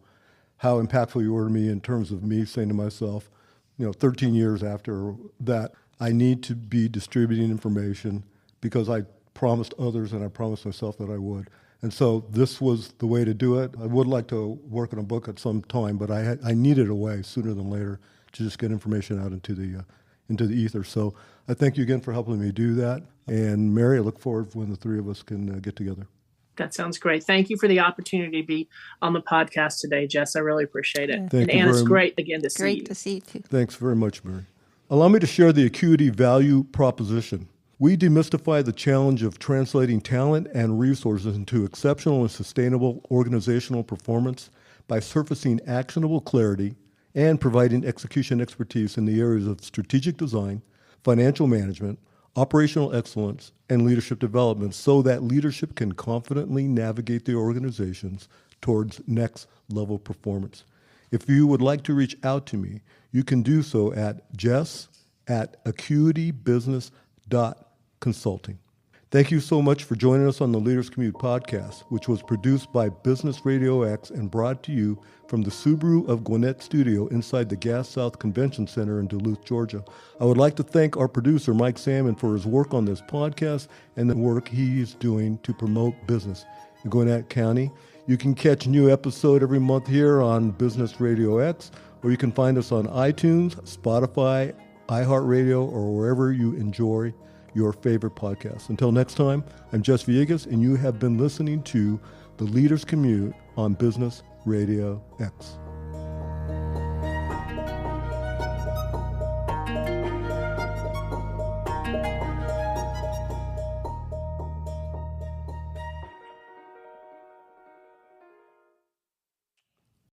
how impactful you were to me in terms of me saying to myself, 13 years after that, I need to be distributing information because I promised others and I promised myself that I would. And so this was the way to do it. I would like to work on a book at some time, but I needed a way sooner than later to just get information out into the ether. So I thank you again for helping me do that. And Mary, I look forward when the three of us can get together. That sounds great. Thank you for the opportunity to be on the podcast today, Jess. I really appreciate it. Thank you and it's very great again to see you. Great to see you too. Thanks very much, Mary. Allow me to share the Acuity value proposition. We demystify the challenge of translating talent and resources into exceptional and sustainable organizational performance by surfacing actionable clarity and providing execution expertise in the areas of strategic design, financial management, operational excellence, and leadership development so that leadership can confidently navigate the organizations towards next level performance. If you would like to reach out to me, you can do so at jess@acuitybusiness.consulting. Thank you so much for joining us on the Leaders Commute podcast, which was produced by Business RadioX and brought to you from the Subaru of Gwinnett studio inside the Gas South Convention Center in Duluth, Georgia. I would like to thank our producer, Mike Salmon, for his work on this podcast and the work he's doing to promote business in Gwinnett County. You can catch a new episode every month here on Business Radio X, or you can find us on iTunes, Spotify, iHeartRadio, or wherever you enjoy your favorite podcasts. Until next time, I'm Jess Villegas, and you have been listening to The Leaders Commute on Business Radio X.